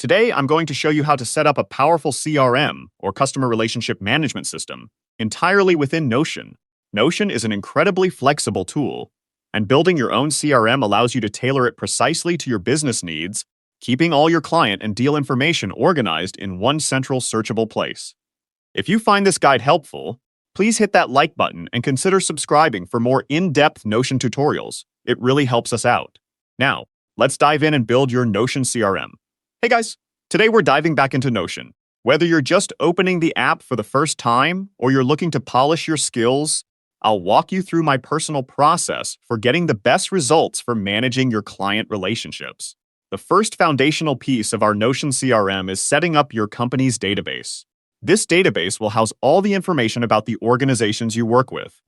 Today, I'm going to show you how to set up a powerful CRM, or Customer Relationship Management System, entirely within Notion. Notion is an incredibly flexible tool, and building your own CRM allows you to tailor it precisely to your business needs, keeping all your client and deal information organized in one central searchable place. If you find this guide helpful, please hit that like button and consider subscribing for more in-depth Notion tutorials. It really helps us out. Now, let's dive in and build your Notion CRM. Hey guys, today we're diving back into Notion. Whether you're just opening the app for the first time or you're looking to polish your skills, I'll walk you through my personal process for getting the best results for managing your client relationships. The first foundational piece of our Notion CRM is setting up your company's database. This database will house all the information about the organizations you work with.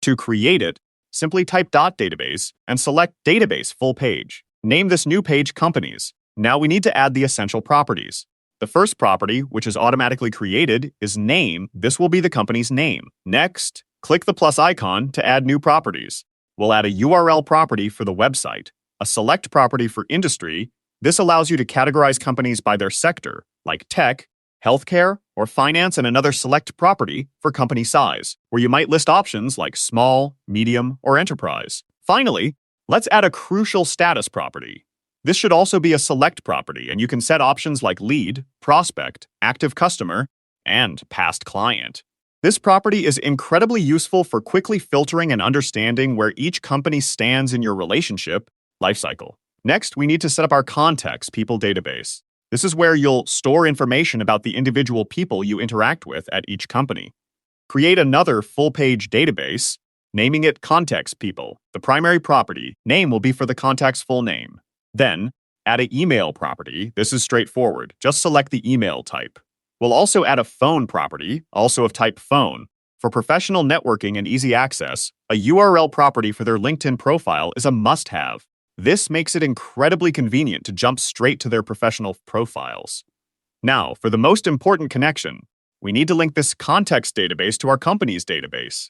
To create it, simply type .database and select Database full page. Name this new page Companies. Now we need to add the essential properties. The first property, which is automatically created, is Name. This will be the company's name. Next, click the plus icon to add new properties. We'll add a URL property for the website, a select property for industry. This allows you to categorize companies by their sector, like tech, healthcare, or finance, and another select property for company size, where you might list options like small, medium, or enterprise. Finally, let's add a crucial status property. This should also be a select property, and you can set options like lead, prospect, active customer, and past client. This property is incredibly useful for quickly filtering and understanding where each company stands in your relationship lifecycle. Next, we need to set up our contacts people database. This is where you'll store information about the individual people you interact with at each company. Create another full-page database, naming it Contacts People. The primary property name will be for the contact's full name. Then, add an email property. This is straightforward. Just select the email type. We'll also add a phone property, also of type phone. For professional networking and easy access, a URL property for their LinkedIn profile is a must-have. This makes it incredibly convenient to jump straight to their professional profiles. Now, for the most important connection, we need to link this context database to our company's database.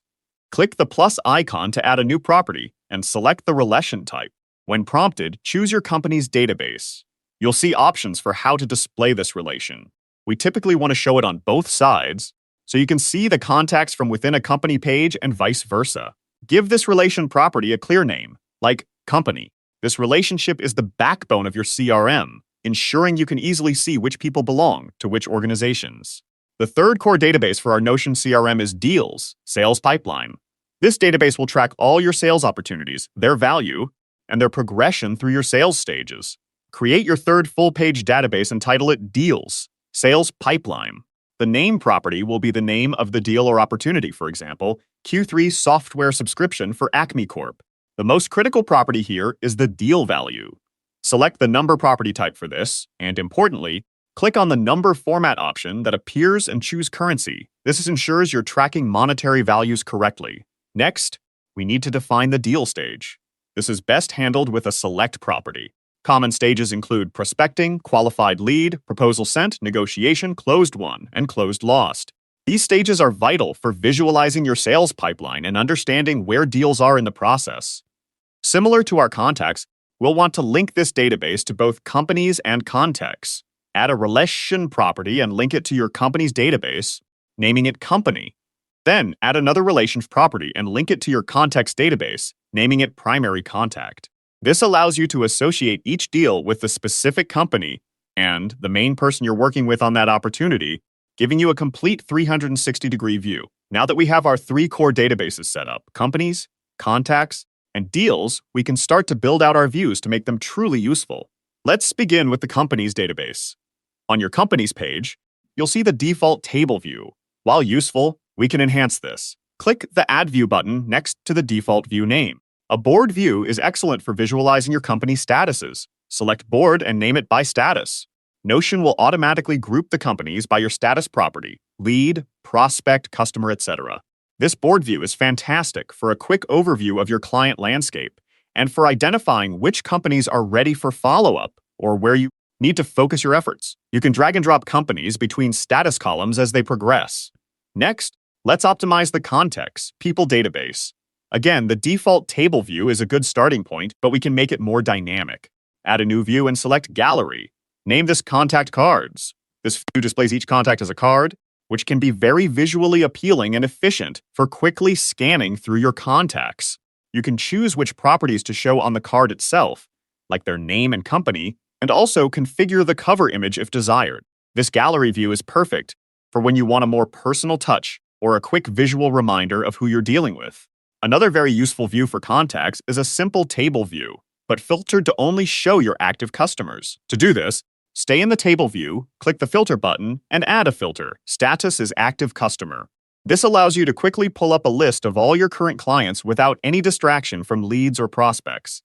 Click the plus icon to add a new property and select the relation type. When prompted, choose your company's database. You'll see options for how to display this relation. We typically want to show it on both sides, so you can see the contacts from within a company page and vice versa. Give this relation property a clear name, like company. This relationship is the backbone of your CRM, ensuring you can easily see which people belong to which organizations. The third core database for our Notion CRM is Deals, Sales Pipeline. This database will track all your sales opportunities, their value, and their progression through your sales stages. Create your third full-page database and title it Deals, Sales Pipeline. The name property will be the name of the deal or opportunity, for example, Q3 software subscription for Acme Corp. The most critical property here is the deal value. Select the number property type for this, and importantly, click on the number format option that appears and choose currency. This ensures you're tracking monetary values correctly. Next, we need to define the deal stage. This is best handled with a select property. Common stages include prospecting, qualified lead, proposal sent, negotiation, closed won, and closed lost. These stages are vital for visualizing your sales pipeline and understanding where deals are in the process. Similar to our contacts, we'll want to link this database to both companies and contacts. Add a relation property and link it to your company's database, naming it company. Then add another relation property and link it to your contacts database, naming it primary contact. This allows you to associate each deal with the specific company and the main person you're working with on that opportunity, giving you a complete 360-degree view. Now that we have our three core databases set up, companies, contacts, and deals, we can start to build out our views to make them truly useful. Let's begin with the company's database. On your company's page, you'll see the default table view. While useful, we can enhance this. Click the Add View button next to the default view name. A board view is excellent for visualizing your company's statuses. Select Board and name it by status. Notion will automatically group the companies by your status property, lead, prospect, customer, etc. This board view is fantastic for a quick overview of your client landscape and for identifying which companies are ready for follow-up or where you need to focus your efforts. You can drag and drop companies between status columns as they progress. Next, let's optimize the contacts people database. Again, the default table view is a good starting point, but we can make it more dynamic. Add a new view and select Gallery. Name this contact cards. This view displays each contact as a card, which can be very visually appealing and efficient for quickly scanning through your contacts. You can choose which properties to show on the card itself, like their name and company, and also configure the cover image if desired. This gallery view is perfect for when you want a more personal touch or a quick visual reminder of who you're dealing with. Another very useful view for contacts is a simple table view, but filtered to only show your active customers. To do this, stay in the table view, click the filter button, and add a filter. Status is active customer. This allows you to quickly pull up a list of all your current clients without any distraction from leads or prospects.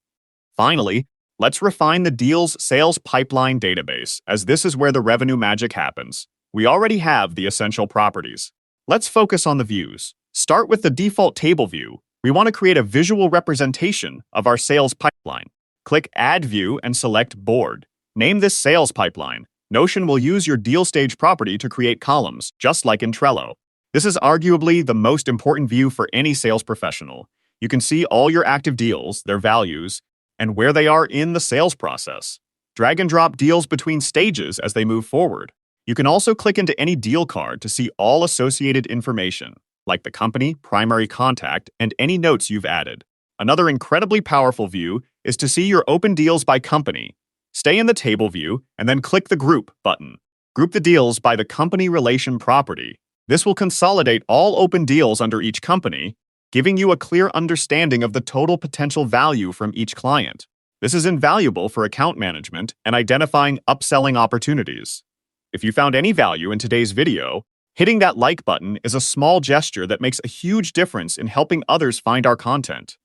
Finally, let's refine the deals sales pipeline database, as this is where the revenue magic happens. We already have the essential properties. Let's focus on the views. Start with the default table view. We want to create a visual representation of our sales pipeline. Click Add View and select Board. Name this Sales Pipeline. Notion will use your deal stage property to create columns, just like in Trello. This is arguably the most important view for any sales professional. You can see all your active deals, their values, and where they are in the sales process. Drag and drop deals between stages as they move forward. You can also click into any deal card to see all associated information, like the company, primary contact, and any notes you've added. Another incredibly powerful view is to see your open deals by company. Stay in the table view and then click the Group button. Group the deals by the company relation property. This will consolidate all open deals under each company, giving you a clear understanding of the total potential value from each client. This is invaluable for account management and identifying upselling opportunities. If you found any value in today's video, hitting that like button is a small gesture that makes a huge difference in helping others find our content.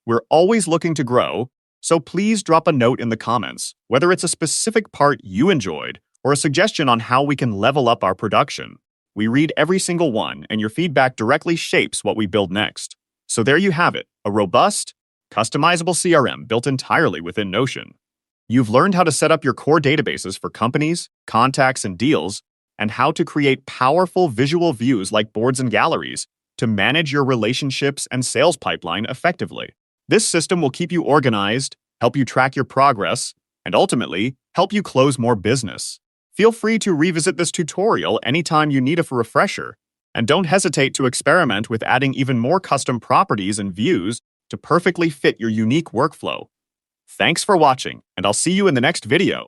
We're always looking to grow, so please drop a note in the comments, whether it's a specific part you enjoyed or a suggestion on how we can level up our production. We read every single one, and your feedback directly shapes what we build next. So there you have it, a robust, customizable CRM built entirely within Notion. You've learned how to set up your core databases for companies, contacts, and deals, and how to create powerful visual views like boards and galleries to manage your relationships and sales pipeline effectively. This system will keep you organized, help you track your progress, and ultimately, help you close more business. Feel free to revisit this tutorial anytime you need a refresher, and don't hesitate to experiment with adding even more custom properties and views to perfectly fit your unique workflow. Thanks for watching, and I'll see you in the next video.